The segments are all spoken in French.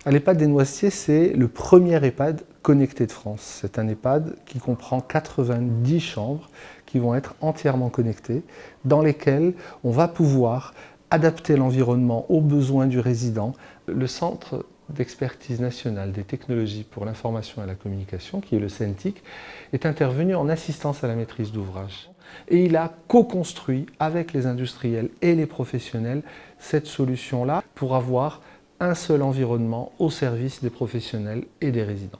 L'EHPAD des Noisetiers, c'est le premier EHPAD connecté de France. C'est un EHPAD qui comprend 90 chambres qui vont être entièrement connectées, dans lesquelles on va pouvoir adapter l'environnement aux besoins du résident. Le Centre d'expertise nationale des technologies pour l'information et la communication, qui est le CENTIC, est intervenu en assistance à la maîtrise d'ouvrage. Et il a co-construit avec les industriels et les professionnels cette solution-là pour avoir un seul environnement au service des professionnels et des résidents.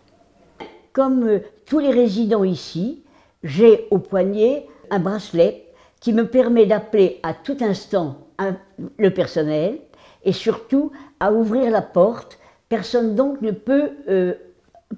Comme tous les résidents ici, j'ai au poignet un bracelet qui me permet d'appeler à tout instant le personnel et surtout à ouvrir la porte. Personne donc ne peut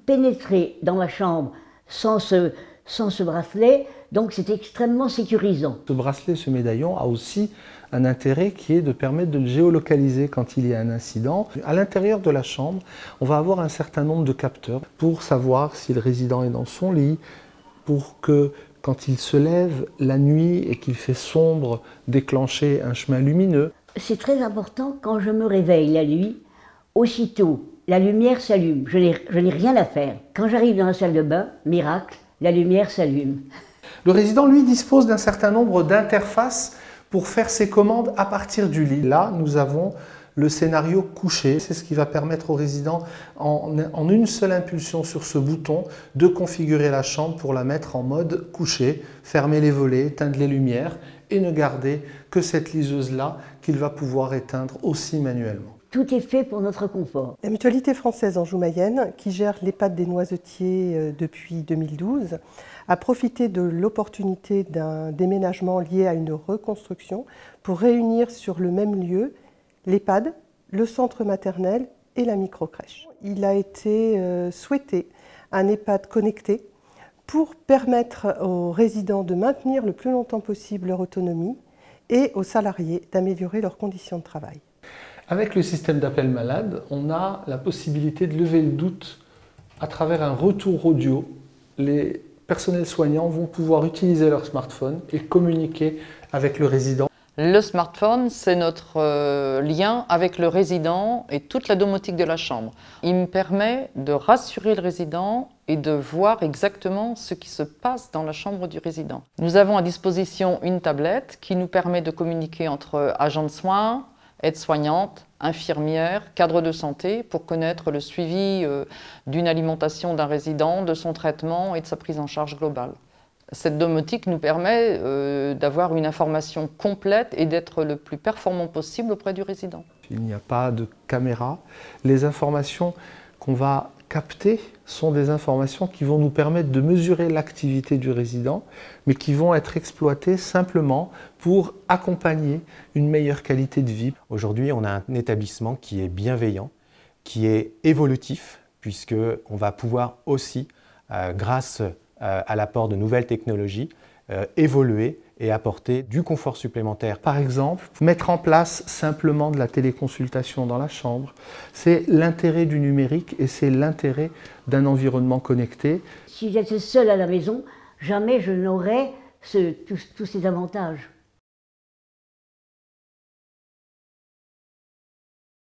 pénétrer dans ma chambre sans ce bracelet, donc c'est extrêmement sécurisant. Ce bracelet, ce médaillon a aussi un intérêt qui est de permettre de le géolocaliser quand il y a un incident. À l'intérieur de la chambre, on va avoir un certain nombre de capteurs pour savoir si le résident est dans son lit, pour que quand il se lève la nuit et qu'il fait sombre, déclencher un chemin lumineux. C'est très important quand je me réveille la nuit, aussitôt la lumière s'allume, je n'ai rien à faire. Quand j'arrive dans la salle de bain, miracle, la lumière s'allume. Le résident, lui, dispose d'un certain nombre d'interfaces pour faire ses commandes à partir du lit. Là, nous avons le scénario couché. C'est ce qui va permettre au résident, en une seule impulsion sur ce bouton, de configurer la chambre pour la mettre en mode couché, fermer les volets, éteindre les lumières et ne garder que cette liseuse-là qu'il va pouvoir éteindre aussi manuellement. Tout est fait pour notre confort. La Mutualité française Anjou-Mayenne, qui gère l'EHPAD des Noisetiers depuis 2012, a profité de l'opportunité d'un déménagement lié à une reconstruction pour réunir sur le même lieu l'EHPAD, le centre maternel et la microcrèche. Il a été souhaité un EHPAD connecté pour permettre aux résidents de maintenir le plus longtemps possible leur autonomie et aux salariés d'améliorer leurs conditions de travail. Avec le système d'appel malade, on a la possibilité de lever le doute à travers un retour audio. Les personnels soignants vont pouvoir utiliser leur smartphone et communiquer avec le résident. Le smartphone, c'est notre lien avec le résident et toute la domotique de la chambre. Il me permet de rassurer le résident et de voir exactement ce qui se passe dans la chambre du résident. Nous avons à disposition une tablette qui nous permet de communiquer entre agents de soins, aides-soignantes, infirmières, cadres de santé pour connaître le suivi d'une alimentation d'un résident, de son traitement et de sa prise en charge globale. Cette domotique nous permet d'avoir une information complète et d'être le plus performant possible auprès du résident. Il n'y a pas de caméra. Les informations qu'on va capter sont des informations qui vont nous permettre de mesurer l'activité du résident, mais qui vont être exploitées simplement pour accompagner une meilleure qualité de vie. Aujourd'hui, on a un établissement qui est bienveillant, qui est évolutif, puisqu'on va pouvoir aussi, grâce à l'apport de nouvelles technologies, évoluer et apporter du confort supplémentaire. Par exemple, mettre en place simplement de la téléconsultation dans la chambre, c'est l'intérêt du numérique et c'est l'intérêt d'un environnement connecté. Si j'étais seule à la maison, jamais je n'aurais tous ces avantages.